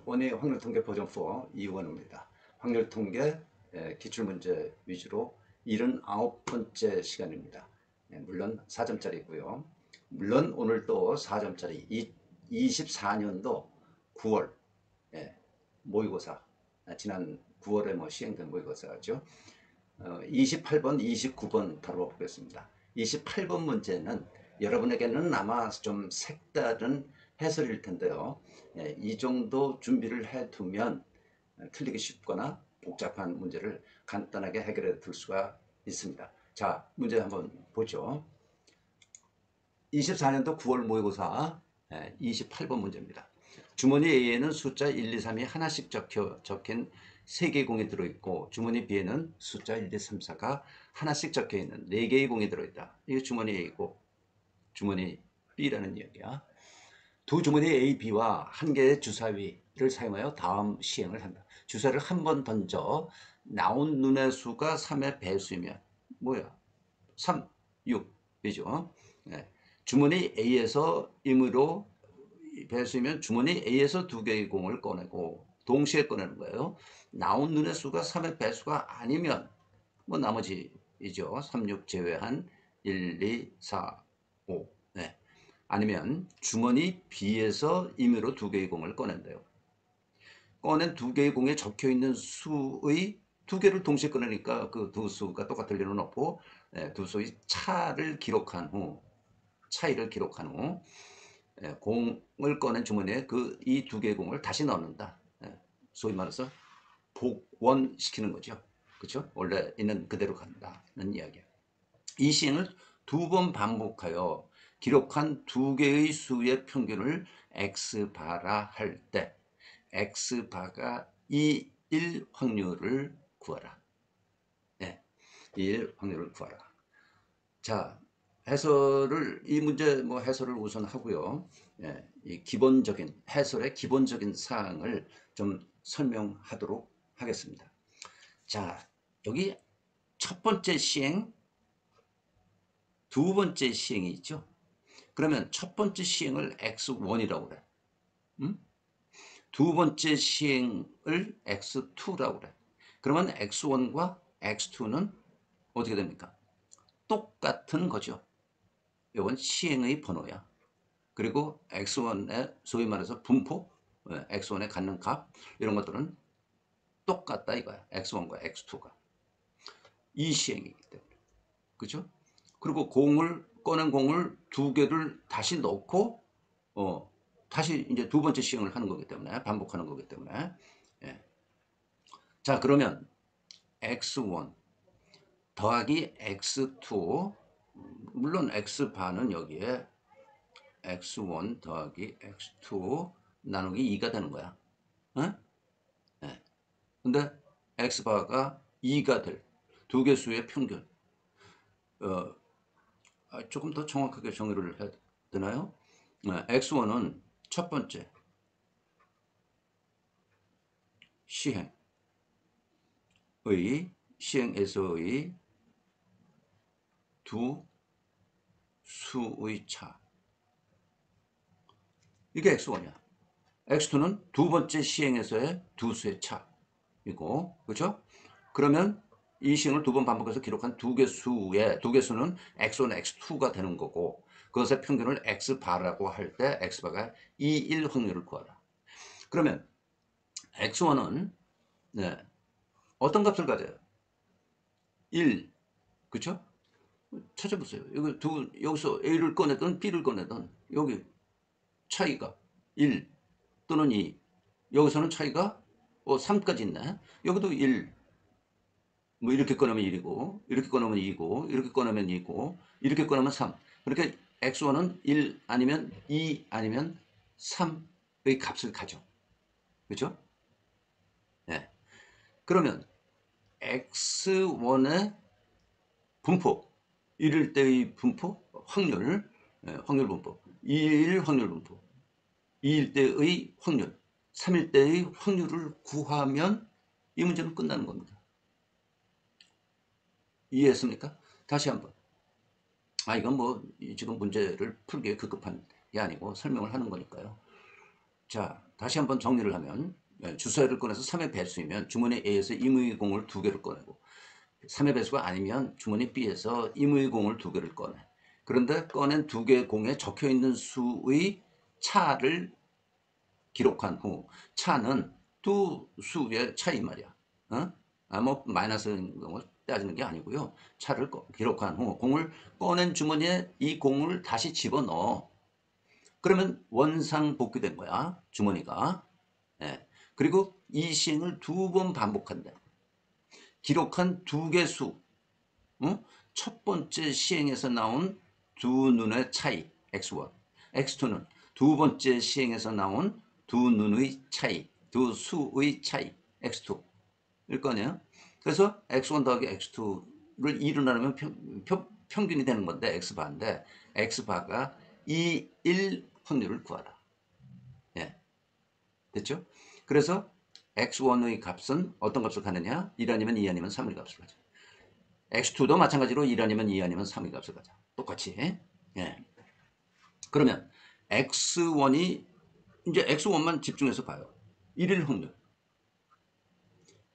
원의 확률통계 버전4 이원우입니다. 확률통계 기출문제 위주로 79번째 시간입니다. 물론 4점짜리고요. 물론 오늘 또 4점짜리 24년도 9월 모의고사, 지난 9월에 시행된 모의고사죠. 28번, 29번 다뤄보겠습니다. 28번 문제는 여러분에게는 아마 좀 색다른 해설일 텐데요. 이 정도 준비를 해두면 틀리기 쉽거나 복잡한 문제를 간단하게 해결해 둘 수가 있습니다. 자, 문제 한번 보죠. 24년도 9월 모의고사 28번 문제입니다. 주머니 A에는 숫자 1, 2, 3이 하나씩 적힌 3개의 공이 들어있고 주머니 B에는 숫자 1, 2, 3, 4가 하나씩 적혀있는 4개의 공이 들어있다. 이게 주머니 A고 주머니 B라는 이야기야. 두 주머니 A, B와 한 개의 주사위를 사용하여 다음 시행을 한다. 주사를 한 번 던져 나온 눈의 수가 3의 배수이면 뭐야? 3, 6이죠. 주머니 A에서 임의로 배수이면 주머니 A에서 2개의 공을 꺼내고 동시에 꺼내는 거예요. 나온 눈의 수가 3의 배수가 아니면 뭐 나머지이죠. 3, 6 제외한 1, 2, 4, 5. 아니면 주머니 B에서 임의로 2개의 공을 꺼낸대요. 꺼낸 2개의 공에 적혀있는 수의 2개를 동시에 꺼내니까 그 두 수가 똑같을 리는 없고 두 수의 차이를 기록한 후 공을 꺼낸 주머니에 이 2개의 공을 다시 넣는다. 소위 말해서 복원시키는 거죠. 그렇죠? 원래 있는 그대로 간다는 이야기야. 이 시행을 2번 반복하여 기록한 2개의 수의 평균을 x바라 할 때 x바가 2, 1 확률을 구하라. 1 확률을 구하라. 자, 이 문제 해설을 우선 하고요. 이 기본적인 해설의 기본적인 사항을 좀 설명하도록 하겠습니다. 자, 여기 첫 번째 시행, 두 번째 시행이 있죠. 그러면 첫 번째 시행을 x1이라고 그래. 두 번째 시행을 x2라고 그래. 그러면 x1과 x2는 어떻게 됩니까? 똑같은 거죠. 이건 시행의 번호야. 그리고 x1의 소위 말해서 분포, x1에 갖는 값 이런 것들은 똑같다 이거야. x1과 x2가. 이 시행이기 때문에. 그죠? 그리고 꺼낸 공을 2개를 다시 넣고 다시 이제 두 번째 시행을 하는 거기 때문에 반복하는 거기 때문에 자, 그러면 x1 더하기 x2 물론 x바는 여기에 x1 더하기 x2 나누기 2가 되는 거야. 근데 x바가 2가 될 2개 수의 평균. 조금 더 정확하게 정의를 해야 되나요? x1은 첫 번째 시행에서의 두 수의 차. 이게 x1이야. x2는 두 번째 시행에서의 두 수의 차이고, 그렇죠? 그러면 이 시행을 2번 반복해서 기록한 2개 수는 x1, x2가 되는 거고, 그것의 평균을 x바라고 할 때 x바가 2, 1 확률을 구하라. 그러면 x1은 어떤 값을 가져요? 1, 그렇죠? 찾아보세요. 여기서 A를 꺼내든 B를 꺼내든 여기 차이가 1 또는 2. 여기서는 차이가 3까지 있네. 여기도 1. 뭐 이렇게 꺼내면 1이고 이렇게 꺼내면 2고 이렇게 꺼내면 2고 이렇게 꺼내면 3. 그러니까 x1은 1 아니면 2 아니면 3의 값을 가져. 그렇죠? 네. 그러면 x1의 분포, 1일 때의 분포, 확률 분포, 2일 확률 분포, 2일 때의 확률, 3일 때의 확률을 구하면 이 문제는 끝나는 겁니다. 이해했습니까? 다시 한번. 이건 지금 문제를 풀기에 급급한 게 아니고 설명을 하는 거니까요. 자, 다시 한번 정리를 하면 주사위를 꺼내서 3의 배수이면 주머니 A에서 임의 공을 2개를 꺼내고 3의 배수가 아니면 주머니 B에서 임의 공을 2개를 꺼내. 그런데 꺼낸 2개의 공에 적혀있는 수의 차를 기록한 후, 차는 두 수의 차이 말이야. 어? 뭐 마이너스인 걸 따지는 게 아니고요. 차를 기록한 후 공을 꺼낸 주머니에 이 공을 다시 집어넣어. 그러면 원상복귀된 거야. 주머니가. 예. 그리고 이 시행을 2번 반복한대. 기록한 2개 수. 첫 번째 시행에서 나온 두 눈의 차이, x1. x2는 두 번째 시행에서 나온 두 눈의 차이, 두 수의 차이, x2일 거 아니에요? 그래서 x1 더하기 x2를 2로 나누면 평균이 되는 건데 x바인데 x바가 2, 1 확률을 구하라. 예. 됐죠? 그래서 x1의 값은 어떤 값을 가느냐? 1 아니면 2 아니면 3의 값을 가져. x2도 마찬가지로 1 아니면 2 아니면 3의 값을 가져. 똑같이. 예. 그러면 x1이 이제 x1만 집중해서 봐요. 1일 확률.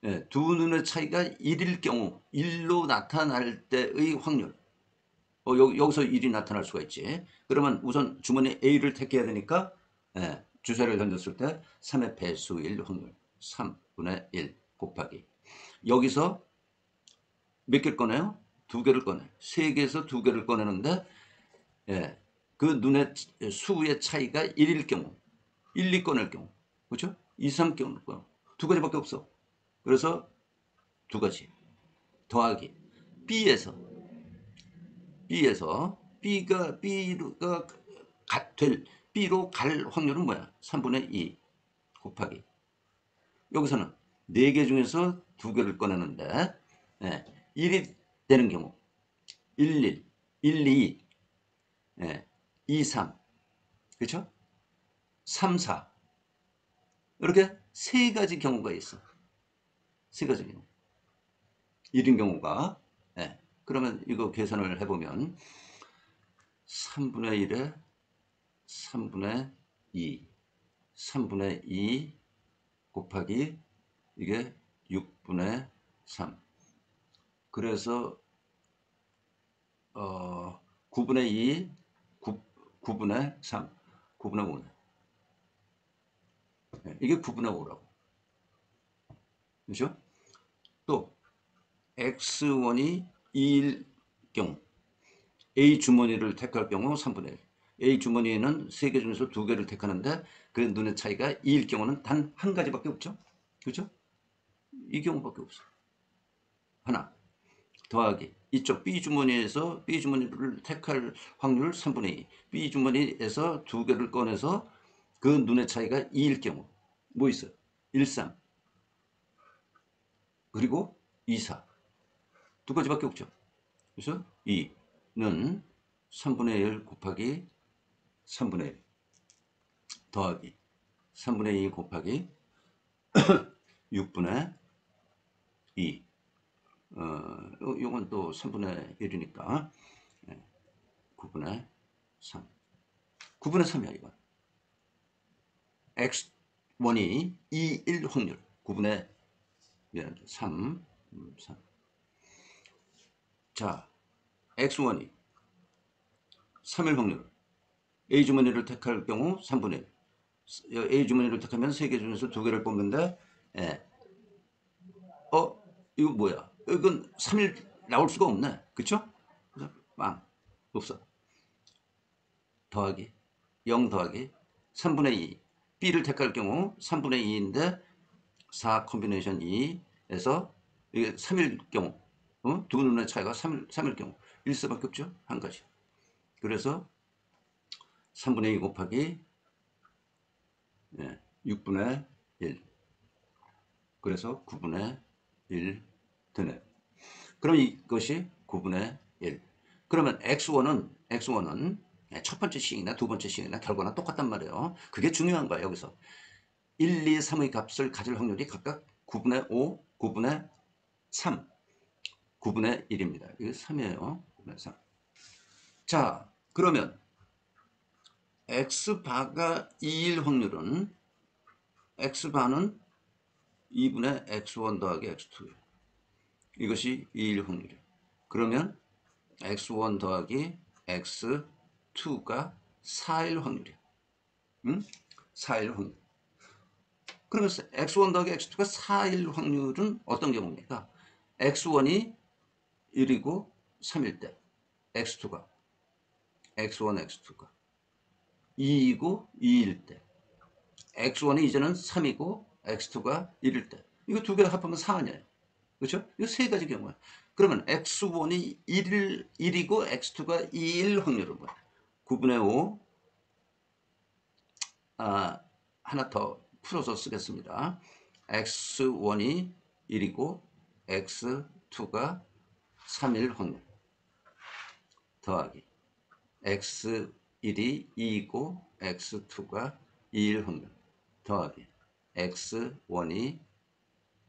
예, 두 눈의 차이가 1일 경우 1로 나타날 때의 확률. 여기서 1이 나타날 수가 있지. 그러면 우선 주머니 A를 택해야 되니까 주사를 던졌을 때 3의 배수일 확률 3분의 1 곱하기 여기서 몇 개를 꺼내요? 2개를 꺼내. 3개에서 2개를 꺼내는데 그 눈의 수의 차이가 1일 경우 1, 2 꺼낼 경우 그렇죠? 2, 3 꺼낼 경우 두 가지밖에 없어. 그래서 두 가지 더하기 B에서 B가 될 B로 갈 확률은 뭐야? 3분의 2 곱하기 여기서는 4개 중에서 2개를 꺼내는데 1이 되는 경우 1, 1, 1, 2, 2, 3 그렇죠? 3, 4 이렇게 세 가지 경우가 있어. 세 가지 경우. 1인 경우가 그러면 이거 계산을 해보면 3분의 1에 3분의 2 3분의 2 곱하기 이게 6분의 3 그래서 9분의 2 9분의 3 9분의 5네 이게 9분의 5라고 그렇죠? 또 x1이 2일 경우 A 주머니를 택할 경우 3분의 1 A 주머니에는 3개 중에서 2개를 택하는데 그 눈의 차이가 2일 경우는 단 한 가지밖에 없죠. 그렇죠? 이 경우밖에 없어. 하나 더하기 이쪽 B 주머니에서 B 주머니를 택할 확률 3분의 2 B 주머니에서 2개를 꺼내서 그 눈의 차이가 2일 경우 뭐 있어요? 1, 3 그리고 2, 4 두 가지밖에 없죠. 그래서 2는 3분의 1 곱하기 3분의 1 더하기 3분의 2 곱하기 6분의 2 요건 또 3분의 1이니까 9분의 3 9분의 3이야 이건 x1이 2, 1 확률 9분의 3 3 자 x1이 3일 확률 A 주머니를 택할 경우 3분의 1 A 주머니를 택하면 3개 중에서 2개를 뽑는데 이거 뭐야 이건 3일 나올 수가 없네 그쵸? 그래서 빵 없어 더하기 0 더하기 3분의 2 B를 택할 경우 3분의 2인데 4 콤비네이션 2에서 이게 3일 경우 두 눈의 차이가 3일 경우 1수밖에 없죠 한 가지 그래서 3분의 2 곱하기 6분의 1 그래서 9분의 1 되네 그럼 이것이 9분의 1 그러면 x1은 첫 번째 시행이나 두 번째 시행이나 결과나 똑같단 말이에요 그게 중요한 거야 여기서 1, 2, 3의 값을 가질 확률이 각각 9분의 5, 9분의 3 9분의 1입니다 이게 3이에요 9분의 3. 자 그러면 x바가 2일 확률은 x바는 2분의 x1 더하기 x2. 이것이 2일 확률이에요. 그러면 x1 더하기 x2가 4일 확률이에요. 응? 4일 확률. 그러면 x1 더하기 x2가 4일 확률은 어떤 경우입니까? x1이 1이고 3일 때, x2가 x1, x2가 2이고 2일 때, x1이 이제는 3이고 x2가 1일 때. 이거 두 개를 합하면 4 아니에요. 그렇죠? 이 세 가지 경우야. 그러면 x1이 1이고 x2가 2일 확률은 뭐야? 9분의 5. 하나 더 풀어서 쓰겠습니다. x1이 1이고 x2가 3일 확률 더하기 x1이 2이고 x2가 2일 확률 더하기 x1이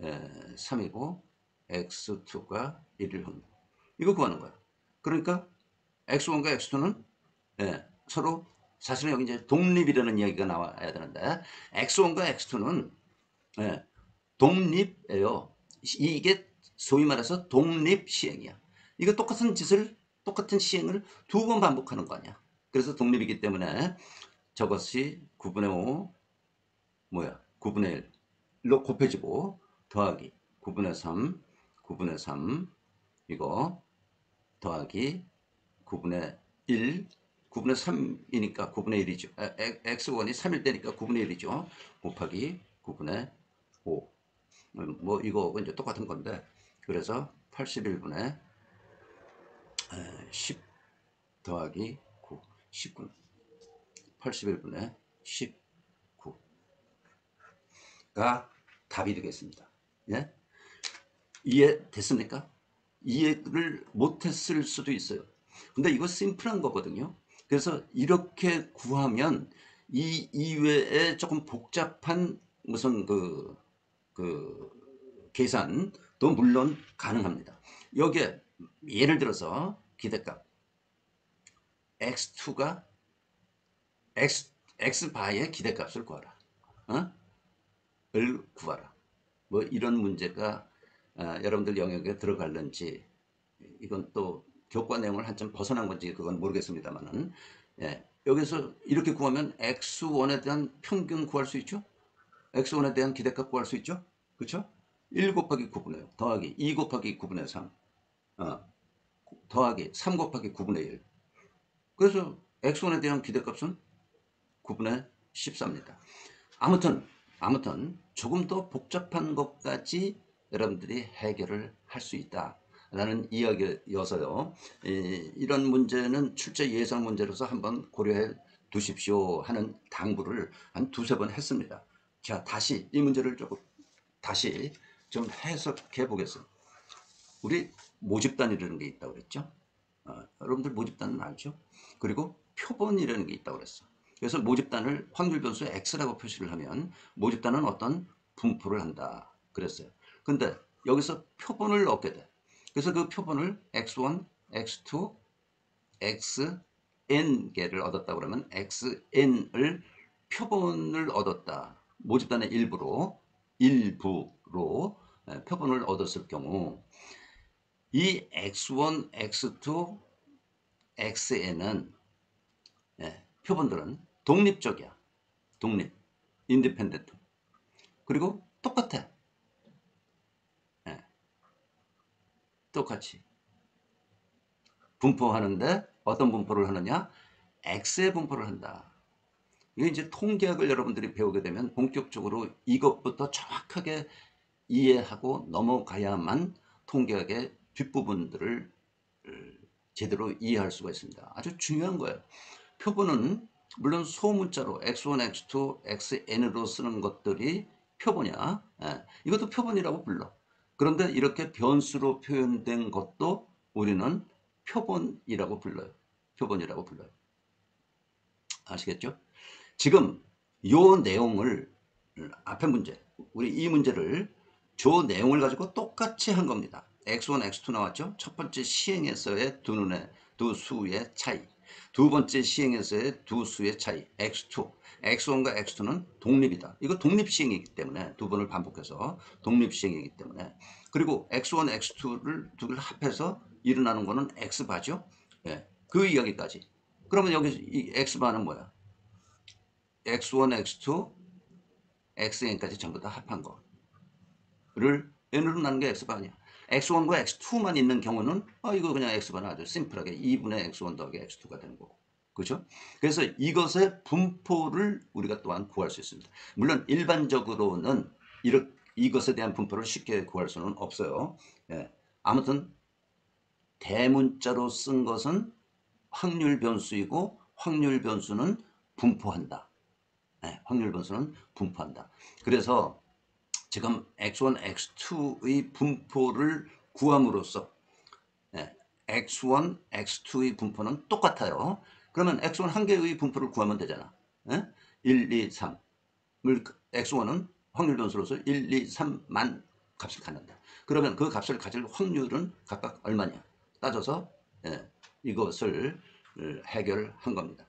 3이고 x2가 1일 확률. 이거 구하는 거야. 그러니까 x1과 x2는 서로 사실은 여기 이제 독립이라는 이야기가 나와야 되는데 x1과 x2는 독립이에요. 이게 소위 말해서 독립 시행이야. 이거 똑같은 시행을 두 번 반복하는 거 아니야. 그래서 독립이기 때문에 저것이 9분의 5 뭐야? 9분의 1로 곱해지고 더하기 9분의 3 이거 더하기 9분의 1 9분의 3이니까 9분의 1이죠. x1이 3일 때니까 9분의 1이죠. 곱하기 9분의 5. 뭐 이거 이제 똑같은 건데 그래서 81분의 10 더하기 9 19 81분의 19가 답이 되겠습니다. 예? 이해됐습니까? 이해를 못했을 수도 있어요. 근데 이거 심플한 거거든요. 그래서 이렇게 구하면 이 이외에 조금 복잡한 무슨 그 계산도 물론 가능합니다. 여기에 예를 들어서 기대값 x2가 x바의 기대값을 구하라. 을 구하라. 뭐 이런 문제가 여러분들 영역에 들어갈는지 이건 또 교과 내용을 한참 벗어난 건지 그건 모르겠습니다만은 여기서 이렇게 구하면 x1에 대한 평균 구할 수 있죠. x1에 대한 기대값 구할 수 있죠. 그렇죠? 1 곱하기 9분의 5 더하기 2 곱하기 9분의 3 더하기 3 곱하기 9분의 1. 그래서 x1에 대한 기대값은 9분의 14입니다. 아무튼 조금 더 복잡한 것까지 여러분들이 해결을 할 수 있다라는 이야기여서요. 이런 문제는 출제 예상 문제로서 한번 고려해 두십시오 하는 당부를 한 두세 번 했습니다. 자, 다시 이 문제를 조금 다시 좀 해석해 보겠습니다. 우리 모집단이라는 게 있다고 그랬죠? 여러분들 모집단은 알죠? 그리고 표본이라는 게 있다고 그랬어. 그래서 모집단을 확률 변수 x라고 표시를 하면 모집단은 어떤 분포를 한다 그랬어요. 근데 여기서 표본을 얻게 돼. 그래서 그 표본을 x1, x2, xn 개를 얻었다 그러면 xn을 표본을 얻었다. 모집단의 일부로 표본을 얻었을 경우 이 x1, x2, xn은 표본들은 독립적이야. 독립, 인디펜던트. 그리고 똑같아. 똑같이 분포하는데 어떤 분포를 하느냐? x의 분포를 한다. 이게 이제 통계학을 여러분들이 배우게 되면 본격적으로 이것부터 정확하게 이해하고 넘어가야만 통계학의 뒷부분들을 제대로 이해할 수가 있습니다. 아주 중요한 거예요. 표본은 물론 소문자로 x1, x2, xn으로 쓰는 것들이 표본이야. 이것도 표본이라고 불러. 그런데 이렇게 변수로 표현된 것도 우리는 표본이라고 불러요. 표본이라고 불러요. 아시겠죠? 지금 요 내용을 앞에 문제, 우리 이 문제를 저 내용을 가지고 똑같이 한 겁니다. x1, x2 나왔죠? 첫 번째 시행에서의 두 수의 차이. 두 번째 시행에서의 두 수의 차이, x2, x1과 x2는 독립이다. 이거 독립시행이기 때문에 두 번을 반복해서 독립시행이기 때문에 그리고 x1, x2를 두 개를 합해서 일어나는 거는 x바죠. 예, 그 이야기까지. 그러면 여기 이 x바는 뭐야? x1, x2, xn까지 전부 다 합한 거를 n으로 나눈 게 x바 아니야. x1과 x2만 있는 경우는 이거 그냥 x바는 아주 심플하게 2분의 x1 더하기 x2가 되는 거고. 그렇죠? 그래서 이것의 분포를 우리가 또한 구할 수 있습니다. 물론 일반적으로는 이것에 대한 분포를 쉽게 구할 수는 없어요. 예. 아무튼 대문자로 쓴 것은 확률 변수이고 확률 변수는 분포한다. 네, 확률 변수는 분포한다. 그래서 지금 x1, x2의 분포를 구함으로써 x1, x2의 분포는 똑같아요. 그러면 x1 한 개의 분포를 구하면 되잖아. 1, 2, 3을 x1은 확률 변수로서 1, 2, 3만 값을 갖는다. 그러면 그 값을 가질 확률은 각각 얼마냐 따져서 이것을 해결한 겁니다.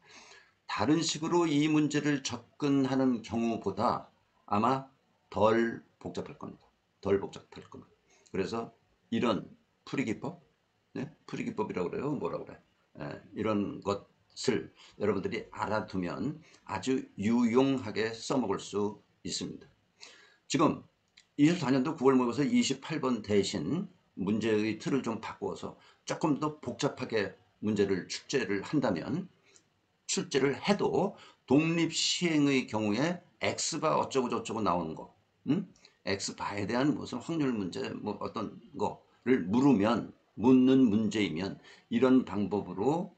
다른 식으로 이 문제를 접근하는 경우보다 아마 덜 복잡할 겁니다. 덜 복잡할 겁니다. 그래서 이런 풀이기법, 풀이기법이라고 그래요. 뭐라고 그래? 이런 것을 여러분들이 알아두면 아주 유용하게 써먹을 수 있습니다. 지금 24년도 9월 모의고사 28번 대신 문제의 틀을 좀 바꾸어서 조금 더 복잡하게 문제를 출제를 한다면 출제를 해도 독립시행의 경우에 X바 어쩌고 저쩌고 나오는 거, X바에 대한 무슨 확률 문제, 뭐 어떤 거를 묻는 문제이면 이런 방법으로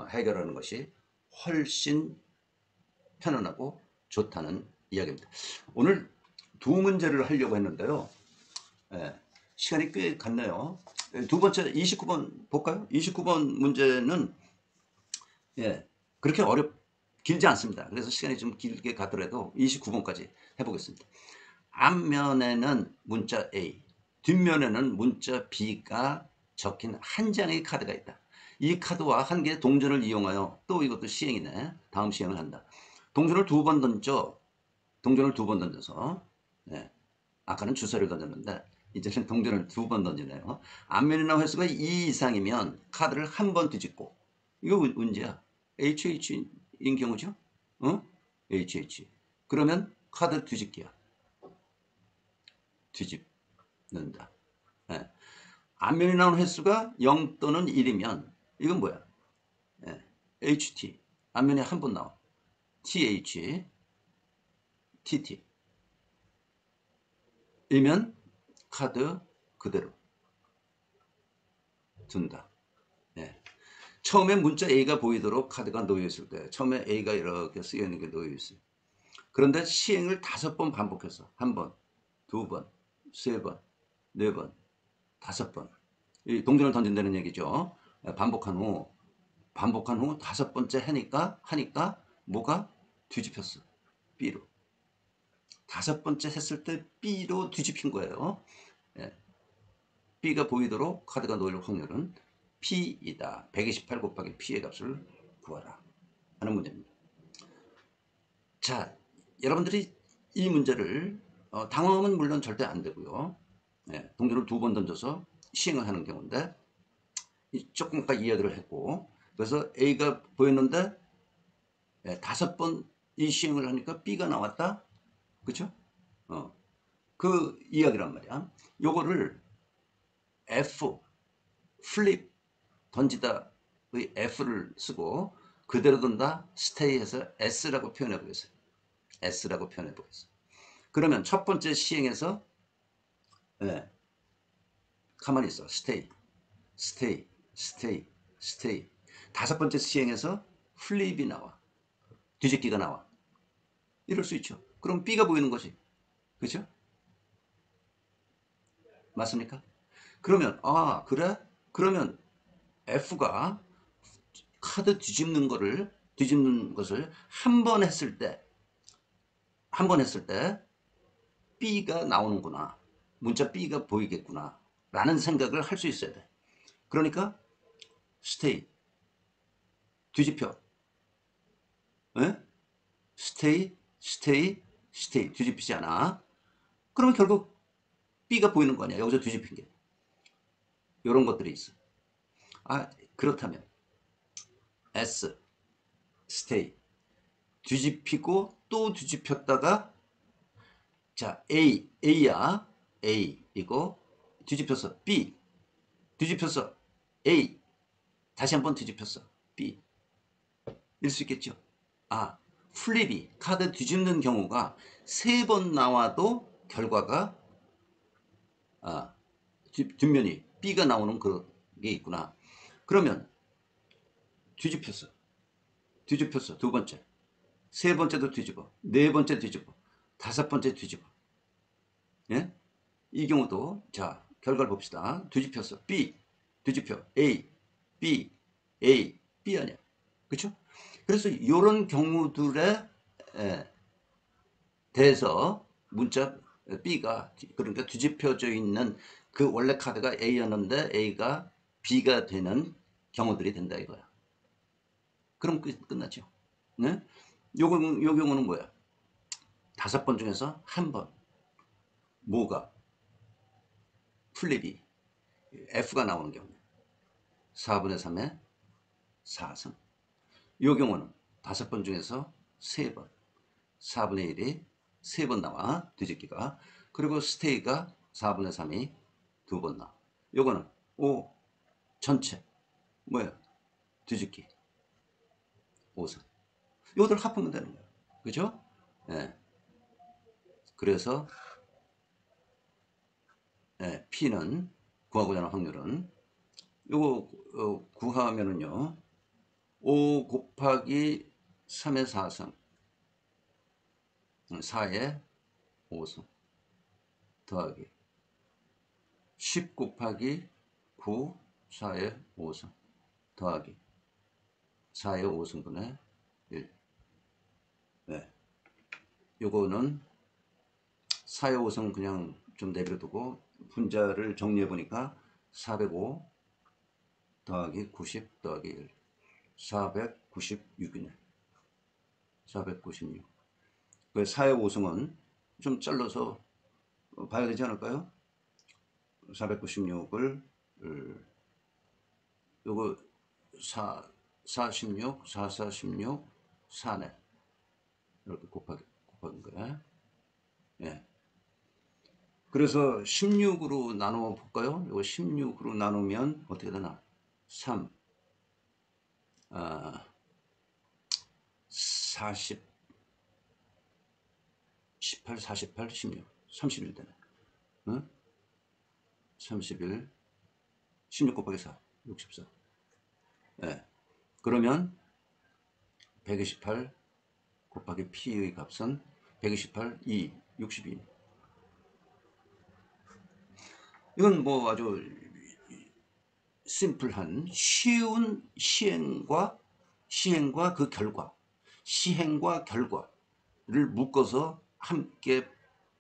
해결하는 것이 훨씬 편안하고 좋다는 이야기입니다. 오늘 두 문제를 하려고 했는데요. 시간이 꽤 갔네요. 두 번째 29번 볼까요? 29번 문제는 그렇게 길지 않습니다. 그래서 시간이 좀 길게 가더라도 29번까지 해보겠습니다. 앞면에는 문자 A, 뒷면에는 문자 B가 적힌 한 장의 카드가 있다. 이 카드와 한 개의 동전을 이용하여 또 이것도 시행이네. 다음 시행을 한다. 동전을 두 번 던져서 아까는 주사를 던졌는데 이제는 동전을 두 번 던지네요. 앞면이나 횟수가 2 이상이면 카드를 한 번 뒤집고 이거 문제야. HH인 경우죠. HH. 그러면 카드 뒤집기야. 뒤집는다. 앞면이 나온 횟수가 0 또는 1이면 이건 뭐야? HT. 앞면에 한 번 나와. TH. TT. 이면 카드 그대로 둔다. 처음에 문자 A가 보이도록 카드가 놓여 있을 때 처음에 A가 이렇게 쓰여 있는 게 놓여 있어요. 그런데 시행을 5번 반복해서 1번, 2번, 3번, 4번, 5번 이 동전을 던진다는 얘기죠. 반복한 후 5번째 하니까 뭐가 뒤집혔어. B로. 5번째 했을 때 B로 뒤집힌 거예요. B가 보이도록 카드가 놓일 확률은 P이다. 128 곱하기 P의 값을 구하라 하는 문제입니다. 자, 여러분들이 이 문제를 당황하면 물론 절대 안 되고요. 동전을 2번 던져서 시행을 하는 경우인데 조금 아까 이야기를 했고 그래서 A가 보였는데 5번 이 시행을 하니까 B가 나왔다. 그렇죠? 그 이야기란 말이야. 요거를 F, 플립, 던지다의 F를 쓰고 그대로 둔다, 스테이해서 S라고 표현해 보겠어요. S라고 표현해 보겠어요. 그러면 첫 번째 시행에서 가만히 있어. 스테이, 스테이, 스테이, 스테이. 5번째 시행에서 플립이 나와. 뒤집기가 나와. 이럴 수 있죠. 그럼 B가 보이는 거지. 그렇죠? 맞습니까? 그러면 그래? 그러면 F가 카드 뒤집는 것을 한 번 했을 때 B가 나오는구나. 문자 B가 보이겠구나. 라는 생각을 할 수 있어야 돼. 그러니까 stay. 뒤집혀. 에? stay, stay, stay. 뒤집히지 않아. 그러면 결국 B가 보이는 거 아니야. 여기서 뒤집힌 게. 이런 것들이 있어. 아, 그렇다면 S, stay. 뒤집히고 또 뒤집혔다가 자, A야. A 이거 뒤집혔어. B 뒤집혔어. A 다시 한번 뒤집혔어. B 일 수 있겠죠. 아, 플립이 카드 뒤집는 경우가 3번 나와도 결과가 뒷면이 B가 나오는 그런 게 있구나. 그러면 뒤집혔어. 뒤집혔어. 두 번째. 세 번째도 뒤집어. 네 번째 뒤집어. 다섯 번째 뒤집어. 예? 이 경우도 자 결과를 봅시다. 뒤집혔어. B 뒤집혀. A B A B 아니야. 그렇죠? 그래서 이런 경우들에 대해서 문자 B가 그러니까 뒤집혀져 있는 그 원래 카드가 A였는데 A가 B가 되는 경우들이 된다 이거야. 그럼 끝나죠. 네? 요 경우는 뭐야? 5번 중에서 한 번 뭐가 플립이 F가 나오는 경우 4분의 3의 4승. 이 경우는 5번 중에서 3번 4분의 1이 3번 나와 뒤집기가. 그리고 스테이가 4분의 3이 2번 나와. 요거는 5 전체 뭐야 뒤집기 5승. 요들 합하면 되는 거야. 그죠? 예. 그래서 P는 구하고자 하는 확률은 요거 구하면은요 5 곱하기 3의 4승 4의 5승 더하기 10 곱하기 9 4의 5승 더하기 4의 5승분의 1. 네. 요거는 4의 5승 그냥 좀 내버려두고 분자를 정리해보니까 405 더하기 90 더하기 1 496이네. 496. 그 4의 5승은 좀 잘라서 봐야 되지 않을까요? 496을 요거 46, 446, 4네. 이렇게 곱하긴 거야. 예. 그래서 16으로 나눠 볼까요? 이거 16으로 나누면 어떻게 되나? 3, 40, 18, 48, 16, 31 되네. 응? 31, 16 곱하기 4, 64. 예. 그러면 128 곱하기 P의 값은 128, 2, 62. 이건 뭐 아주 심플한 쉬운 시행과 그 결과, 시행과 결과를 묶어서 함께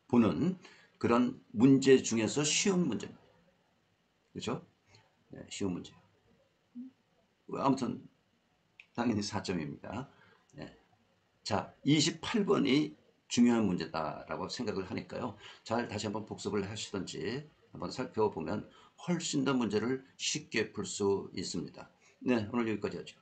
보는 그런 문제 중에서 쉬운 문제입니다. 그렇죠? 네, 쉬운 문제. 아무튼 당연히 4점입니다. 네. 자, 28번이 중요한 문제다라고 생각을 하니까요. 잘 다시 한번 복습을 하시든지 한번 살펴보면 훨씬 더 문제를 쉽게 풀 수 있습니다. 네, 오늘 여기까지 하죠.